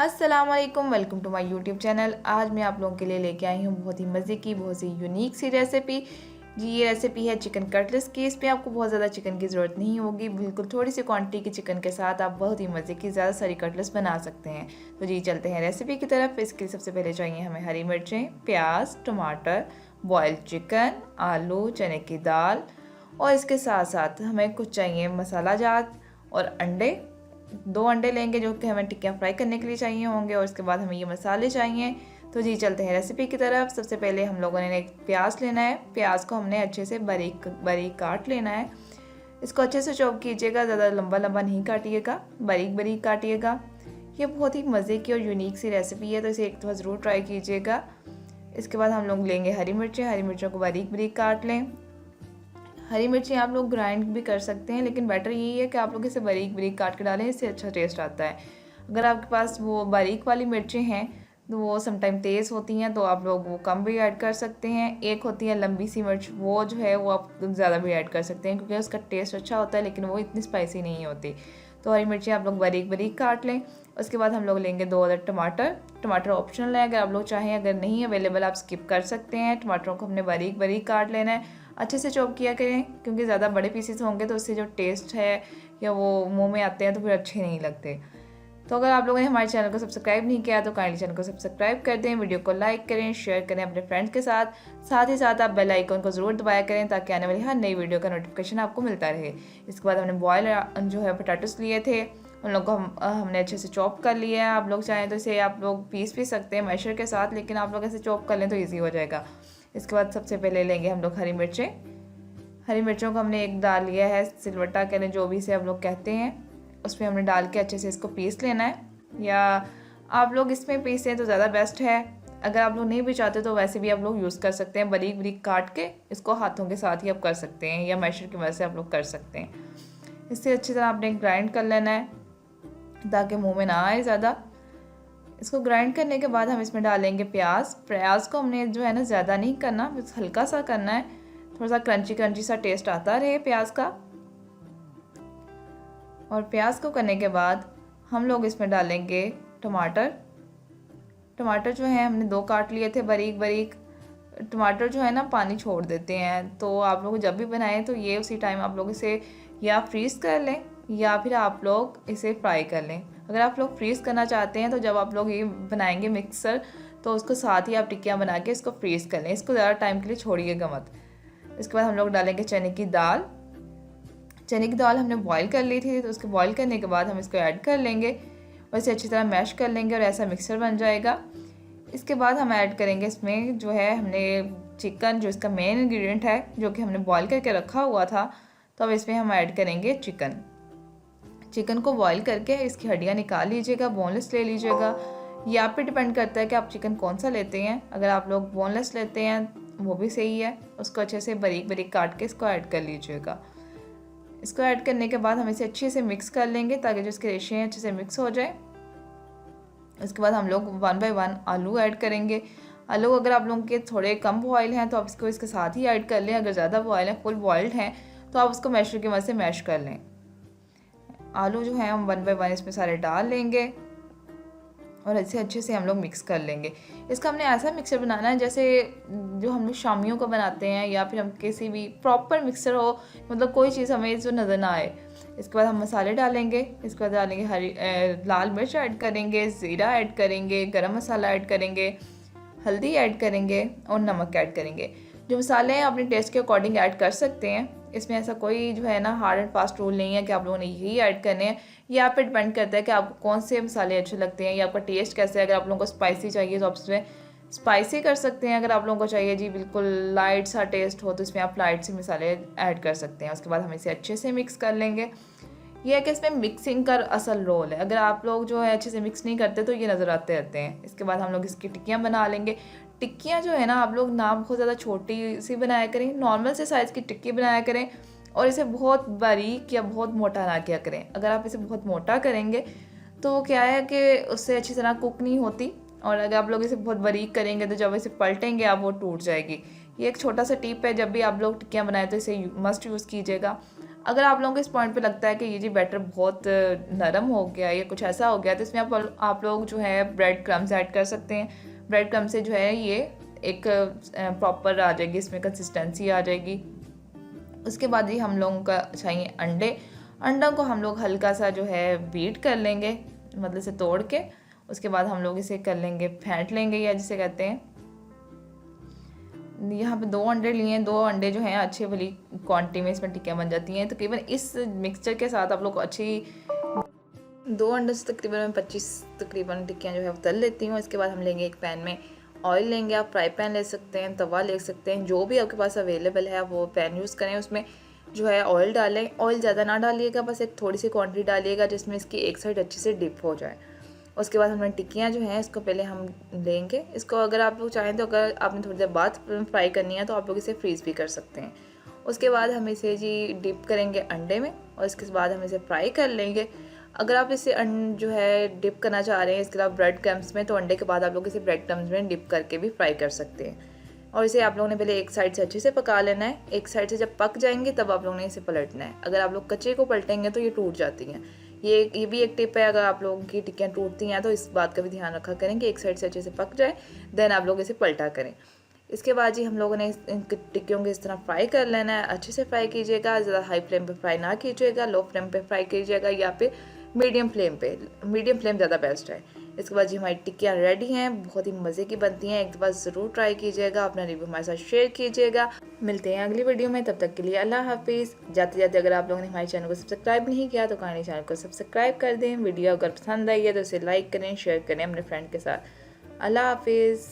अस्सलाम वालेकुम, welcome to my YouTube channel. आज मैं आप लोगों के लिए लेके आई हूँ बहुत ही मज़े की, बहुत ही यूनिक सी रेसिपी। जी, ये रेसिपी है चिकन कटलेट्स की। इस पर आपको बहुत ज़्यादा चिकन की ज़रूरत नहीं होगी, बिल्कुल थोड़ी सी क्वांटिटी के चिकन के साथ आप बहुत ही मज़े की ज़्यादा सारी कटलेट्स बना सकते हैं। तो जी चलते हैं रेसिपी की तरफ। इसके लिए सबसे पहले चाहिए हमें हरी मिर्चें, प्याज, टमाटर, बॉयल्ड चिकन, आलू, चने की दाल और इसके साथ साथ हमें कुछ चाहिए मसाला जात और अंडे। 2 अंडे लेंगे जो कि हमें टिक्कियाँ फ्राई करने के लिए चाहिए होंगे और उसके बाद हमें ये मसाले चाहिए। तो जी चलते हैं रेसिपी की तरफ। सबसे पहले हम लोगों ने एक प्याज लेना है। प्याज को हमने अच्छे से बारीक बारीक काट लेना है। इसको अच्छे से चॉप कीजिएगा, ज़्यादा लंबा लंबा नहीं काटिएगा, बारीक बारीक काटिएगा। ये बहुत ही मज़े की और यूनिक सी रेसिपी है, तो इसे एक दफ़ा ज़रूर ट्राई कीजिएगा। इसके बाद हम लोग लेंगे हरी मिर्चें। हरी मिर्चों को बारीक बारीक काट लें। हरी मिर्ची आप लोग ग्राइंड भी कर सकते हैं, लेकिन बेटर यही है कि आप लोग इसे बारीक बारीक काट के डालें, इससे अच्छा टेस्ट आता है। अगर आपके पास वो बारीक वाली मिर्चें हैं तो वो समटाइम तेज़ होती हैं, तो आप लोग वो कम भी ऐड कर सकते हैं। एक होती है लंबी सी मिर्च, वो जो है वो आप ज़्यादा भी ऐड कर सकते हैं क्योंकि उसका टेस्ट अच्छा होता है, लेकिन वो इतनी स्पाइसी नहीं होती। तो हरी मिर्ची आप लोग बारीक बारीक काट लें। उसके बाद हम लोग लेंगे 2 अदर टमाटर। टमाटर ऑप्शनल है, अगर आप लोग चाहें, अगर नहीं अवेलेबल आप स्किप कर सकते हैं। टमाटरों को हमने बारीक बारीक काट लेना है, अच्छे से चॉप किया करें क्योंकि ज़्यादा बड़े पीसेस होंगे तो उससे जो टेस्ट है या वो मुंह में आते हैं तो फिर अच्छे नहीं लगते। तो अगर आप लोगों ने हमारे चैनल को सब्सक्राइब नहीं किया तो काइंडली चैनल को सब्सक्राइब कर दें, वीडियो को लाइक करें, शेयर करें अपने फ्रेंड्स के साथ। साथ ही साथ आप बेल आइकन को ज़रूर दबाया करें ताकि आने वाली हर नई वीडियो का नोटिफिकेशन आपको मिलता रहे। इसके बाद हमने बॉयल जो है पोटैटोस लिए थे, उन लोग को हमने अच्छे से चॉप कर लिया है। आप लोग चाहें तो इसे आप लोग पीस भी सकते हैं मैशर के साथ, लेकिन आप लोग ऐसे चॉप कर लें तो ईजी हो जाएगा। इसके बाद सबसे पहले लेंगे हम लोग हरी मिर्चें। हरी मिर्चों को हमने एक डाल लिया है, सिलवट्टा कहने जो भी इसे आप लोग कहते हैं, उसमें हमने डाल के अच्छे से इसको पीस लेना है। या आप लोग इसमें पीसें तो ज़्यादा बेस्ट है। अगर आप लोग नहीं भी चाहते तो वैसे भी आप लोग यूज़ कर सकते हैं, बारीक बारीक काट के इसको हाथों के साथ ही आप कर सकते हैं या मैशर की मदद से आप लोग कर सकते हैं। इससे अच्छी तरह आपने ग्राइंड कर लेना है ताकि मुँह में ना आए ज़्यादा। इसको ग्राइंड करने के बाद हम इसमें डालेंगे प्याज। प्याज को हमने जो है ना ज़्यादा नहीं करना, बस हल्का सा करना है, थोड़ा सा क्रंची क्रंची सा टेस्ट आता रहे प्याज का। और प्याज को करने के बाद हम लोग इसमें डालेंगे टमाटर। टमाटर जो है हमने 2 काट लिए थे बारीक बारीक। टमाटर जो है ना पानी छोड़ देते हैं, तो आप लोग जब भी बनाएं तो ये उसी टाइम आप लोग इसे या फ्रीज़ कर लें या फिर आप लोग इसे फ्राई कर लें। अगर आप लोग फ्रीज़ करना चाहते हैं तो जब आप लोग ये बनाएंगे मिक्सर तो उसको साथ ही आप टिक्कियाँ बना के इसको फ्रीज़ कर लें, इसको ज़्यादा टाइम के लिए छोड़िएगा मत। इसके बाद हम लोग डालेंगे चने की दाल। चने की दाल हमने बॉईल कर ली थी, तो उसको बॉईल करने के बाद हम इसको ऐड कर लेंगे और इसे अच्छी तरह मैश कर लेंगे और ऐसा मिक्सर बन जाएगा। इसके बाद हम ऐड करेंगे इसमें जो है हमने चिकन, जो इसका मेन इंग्रेडिएंट है, जो कि हमने बॉईल करके रखा हुआ था। तो अब इसमें हम ऐड करेंगे चिकन। चिकन को बॉईल करके इसकी हड्डियाँ निकाल लीजिएगा, बोनलेस ले लीजिएगा। ये आप पे डिपेंड करता है कि आप चिकन कौन सा लेते हैं। अगर आप लोग बोनलेस लेते हैं वो भी सही है। उसको अच्छे से बारीक बारीक काट के इसको ऐड कर लीजिएगा। इसको ऐड करने के बाद हम इसे अच्छे से मिक्स कर लेंगे ताकि जो इसके रेशे हैं अच्छे से मिक्स हो जाए। इसके बाद हम लोग 1 बाय 1 आलू ऐड करेंगे। आलू अगर आप लोगों के थोड़े कम बॉयल हैं तो आप इसको इसके साथ ही ऐड कर लें। अगर ज़्यादा बॉयल है, फुल बॉयल्ड हैं, तो आप उसको मैशर की मदद से मैश कर लें। आलू जो है हम 1 बाय 1 इसमें सारे डाल लेंगे और इसे अच्छे से हम लोग मिक्स कर लेंगे। इसका हमने ऐसा मिक्सर बनाना है जैसे जो हम लोग शामियों को बनाते हैं, या फिर हम किसी भी प्रॉपर मिक्सर हो, मतलब कोई चीज़ हमें जो नज़र ना आए। इसके बाद हम मसाले डालेंगे। इसके बाद डालेंगे लाल मिर्च ऐड करेंगे, ज़ीरा ऐड करेंगे, गरम मसाला ऐड करेंगे, हल्दी ऐड करेंगे और नमक ऐड करेंगे। जो मसाले हैं अपने टेस्ट के अकॉर्डिंग ऐड कर सकते हैं। इसमें ऐसा कोई जो है ना हार्ड एंड फास्ट रूल नहीं है कि आप लोगों ने यही ऐड करने हैं। ये आप पे डिपेंड करता है कि आपको कौन से मसाले अच्छे लगते हैं या आपका टेस्ट कैसे है। अगर आप लोगों को स्पाइसी चाहिए तो आप इसमें स्पाइसी कर सकते हैं। अगर आप लोगों को चाहिए जी बिल्कुल लाइट सा टेस्ट हो तो इसमें आप लाइट से मसाले ऐड कर सकते हैं। उसके बाद हम इसे अच्छे से मिक्स कर लेंगे। ये है कि इसमें मिक्सिंग का असल रोल है। अगर आप लोग जो है अच्छे से मिक्स नहीं करते तो ये नज़र आते रहते हैं। इसके बाद हम लोग इसकी टिक्कियाँ बना लेंगे। टिक्कियाँ जो है ना आप लोग ना बहुत ज़्यादा छोटी सी बनाया करें, नॉर्मल से साइज़ की टिक्की बनाया करें और इसे बहुत बारीक या बहुत मोटा ना किया करें। अगर आप इसे बहुत मोटा करेंगे तो क्या है कि उससे अच्छी तरह कुक नहीं होती, और अगर आप लोग इसे बहुत बारीक करेंगे तो जब इसे पलटेंगे आप वो टूट जाएगी। ये एक छोटा सा टिप है, जब भी आप लोग टिक्कियाँ बनाएं तो इसे मस्ट यूज़ कीजिएगा। अगर आप लोगों को इस पॉइंट पे लगता है कि ये जी बैटर बहुत नरम हो गया या कुछ ऐसा हो गया, तो इसमें आप लोग जो है ब्रेड क्रम्स ऐड कर सकते हैं। ब्रेड क्रम्ब से जो है ये एक प्रॉपर आ जाएगी, इसमें कंसिस्टेंसी आ जाएगी। उसके बाद ही हम लोगों का चाहिए अंडे। अंडों को हम लोग हल्का सा जो है बीट कर लेंगे, मतलब से तोड़ के। उसके बाद हम लोग इसे कर लेंगे, फेंट लेंगे, या जिसे कहते हैं, यहाँ पे 2 अंडे लिए हैं। 2 अंडे जो हैं अच्छी वाली क्वांटिटी में इसमें टिक्कियाँ बन जाती हैं। तकरीबन इस मिक्सचर के साथ आप लोग को अच्छी 2 अंडे से तकरीबन 25 तकरीबन टिक्कियाँ जो है वो तल लेती हूँ। इसके बाद हम लेंगे एक पैन में ऑयल लेंगे। आप फ्राई पैन ले सकते हैं, तवा ले सकते हैं, जो भी आपके पास अवेलेबल है वो पैन यूज़ करें। उसमें जो है ऑयल डालें। ऑयल ज़्यादा ना डालिएगा, बस एक थोड़ी सी क्वांटिटी डालिएगा जिसमें इसकी एक साइड अच्छे से डिप हो जाए। उसके बाद हमने टिक्कियाँ जो हैं इसको पहले हम लेंगे। इसको अगर आप लोग चाहें तो अगर आपने थोड़ी देर बाद फ्राई करनी है तो आप लोग इसे फ्रीज़ भी कर सकते हैं। उसके बाद हम इसे जी डिप करेंगे अंडे में, और इसके बाद हम इसे फ्राई कर लेंगे। अगर आप इसे जो है डिप करना चाह रहे हैं इसके अलावा ब्रेड क्रम्स में, तो अंडे के बाद आप लोग इसे ब्रेड क्रम्स में डिप करके भी फ्राई कर सकते हैं। और इसे आप लोगों ने पहले एक साइड से अच्छे से पका लेना है। एक साइड से जब पक जाएंगे तब आप लोगों ने इसे पलटना है। अगर आप लोग कच्चे को पलटेंगे तो ये टूट जाती हैं। ये भी एक टिप है, अगर आप लोगों की टिक्कियाँ टूटती हैं तो इस बात का भी ध्यान रखा करें कि एक साइड से अच्छे से पक जाए, देन आप लोग इसे पलटा करें। इसके बाद जी हम लोगों ने इन टिक्कियों को इस तरह फ्राई कर लेना है। अच्छे से फ्राई कीजिएगा, ज़्यादा हाई फ्लेम पे फ्राई ना कीजिएगा, लो फ्लेम पे फ्राई कीजिएगा, या फिर मीडियम फ्लेम ज़्यादा बेस्ट है। इसके बाद जी हमारी टिक्कियाँ रेडी हैं, बहुत ही मज़े की बनती हैं। एक दफ़ा ज़रूर ट्राई कीजिएगा, अपना रिव्यू हमारे साथ शेयर कीजिएगा। मिलते हैं अगली वीडियो में, तब तक के लिए अल्लाह हाफिज़। जाते जाते अगर आप लोगों ने हमारे चैनल को सब्सक्राइब नहीं किया तो काइंडली चैनल को सब्सक्राइब कर दें। वीडियो अगर पसंद आई है तो इसे लाइक करें, शेयर करें अपने फ्रेंड के साथ। अल्लाह हाफिज़।